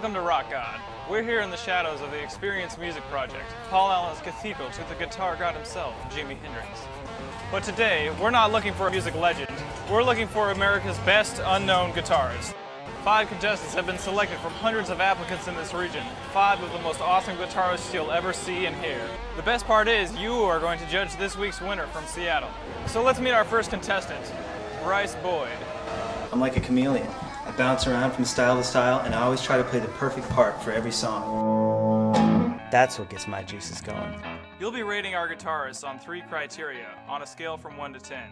Welcome to Rockgod. We're here in the shadows of the Experience Music Project, Paul Allen's cathedral to the guitar god himself, Jimi Hendrix. But today, we're not looking for a music legend. We're looking for America's best unknown guitarists. 5 contestants have been selected from hundreds of applicants in this region. 5 of the most awesome guitarists you'll ever see and hear. The best part is, you are going to judge this week's winner from Seattle. So let's meet our first contestant, Bryce Boyd. I'm like a chameleon. I bounce around from style to style, and I always try to play the perfect part for every song. That's what gets my juices going. You'll be rating our guitarists on 3 criteria, on a scale from 1 to 10.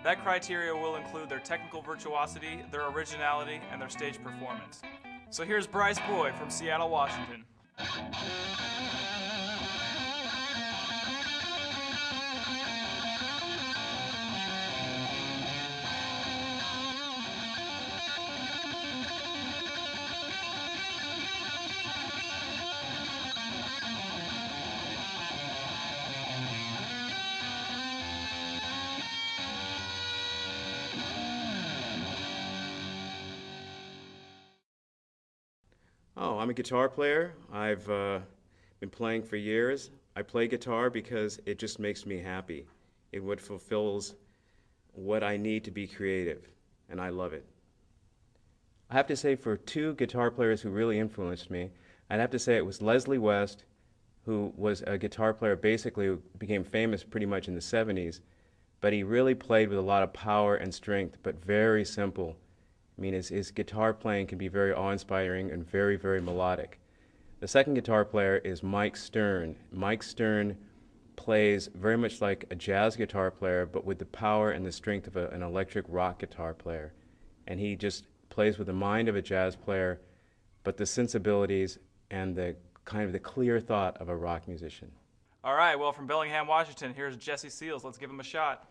That criteria will include their technical virtuosity, their originality, and their stage performance. So here's Bryce Boyd from Seattle, Washington. Oh, I'm a guitar player. I've been playing for years. I play guitar because it just makes me happy. It what fulfills what I need to be creative, and I love it. I have to say, for 2 guitar players who really influenced me, I'd have to say it was Leslie West, who was a guitar player, basically became famous pretty much in the 70s, but he really played with a lot of power and strength, but very simple. I mean, his guitar playing can be very awe-inspiring and very, very melodic. The second guitar player is Mike Stern. Mike Stern plays very much like a jazz guitar player, but with the power and the strength of an electric rock guitar player. And he just plays with the mind of a jazz player, but the sensibilities and the kind of the clear thought of a rock musician. All right, well, from Bellingham, Washington, here's Jesse Seals. Let's give him a shot.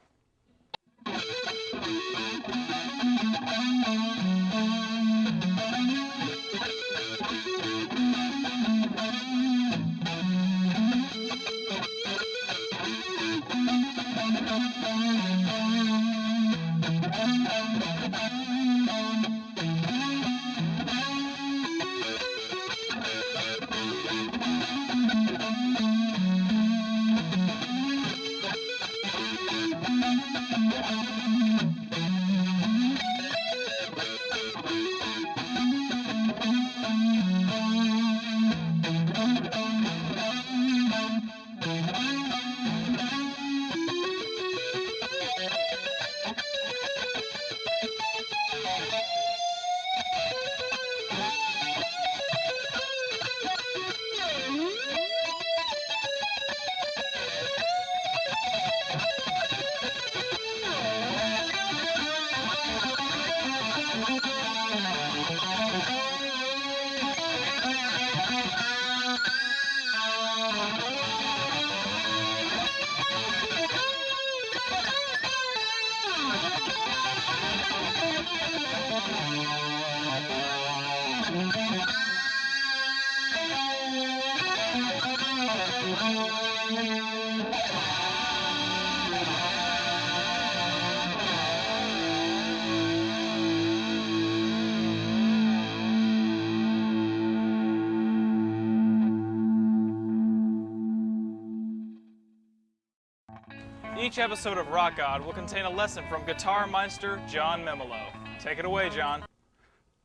Each episode of Rockgod will contain a lesson from guitar meister John Memolo. Take it away, John.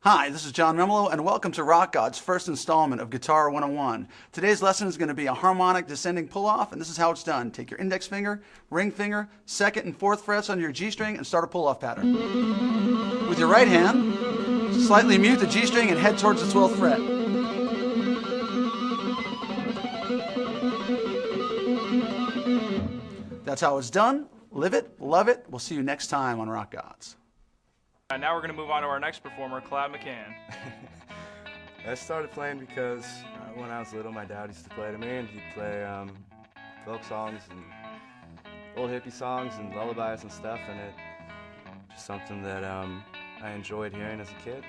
Hi, this is John Memolo, and welcome to Rockgod's first installment of Guitar 101. Today's lesson is going to be a harmonic descending pull-off, and this is how it's done. Take your index finger, ring finger, 2nd and 4th frets on your G string, and start a pull-off pattern. With your right hand, slightly mute the G string and head towards the 12th fret. That's how it's done. Live it, love it. We'll see you next time on Rockgods. Now we're going to move on to our next performer, Cloud McCann. I started playing because when I was little, my dad used to play to me, and he'd play folk songs and old hippie songs and lullabies and stuff, and it just something that I enjoyed hearing as a kid,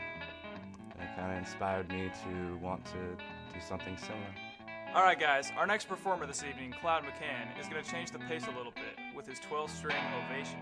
and it kind of inspired me to want to do something similar. All right, guys, our next performer this evening, Cloud McCann, is going to change the pace a little bit with his 12-string Ovation.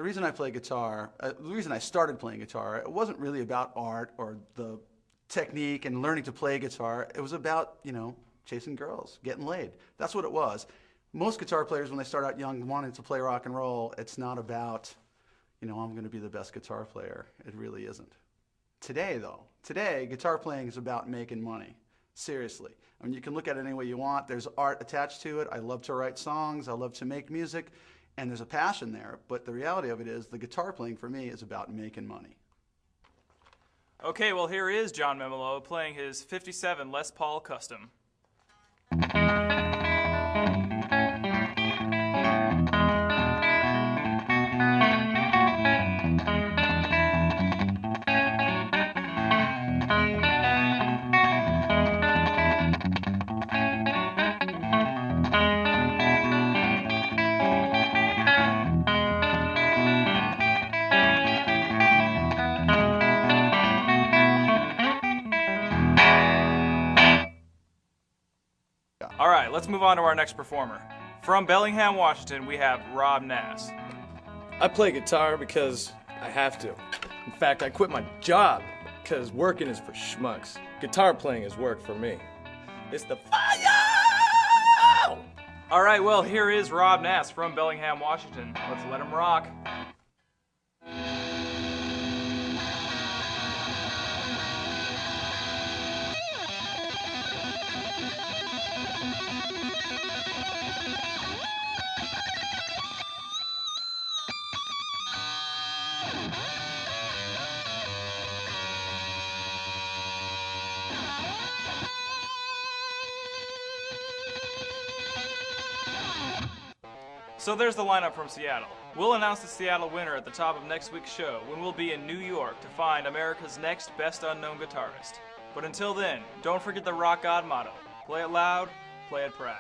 the reason I play guitar, the reason I started playing guitar, it wasn't really about art or the technique and learning to play guitar. It was about, you know, chasing girls, getting laid. That's what it was. Most guitar players, when they start out young wanting to play rock and roll, it's not about, you know, I'm going to be the best guitar player. It really isn't. Today, though, today, guitar playing is about making money. Seriously. I mean, you can look at it any way you want. There's art attached to it. I love to write songs. I love to make music. And there's a passion there. But the reality of it is the guitar playing for me is about making money. Okay, well here is John Memolo playing his 57 Les Paul Custom. All right, let's move on to our next performer. From Bellingham, Washington, we have Rob Nass. I play guitar because I have to. In fact, I quit my job because working is for schmucks. Guitar playing is work for me. It's the fire! All right, well, here is Rob Nass from Bellingham, Washington. Let's let him rock. So there's the lineup from Seattle. We'll announce the Seattle winner at the top of next week's show when we'll be in New York to find America's next best unknown guitarist. But until then, don't forget the Rockgod motto. Play it loud, play it proud.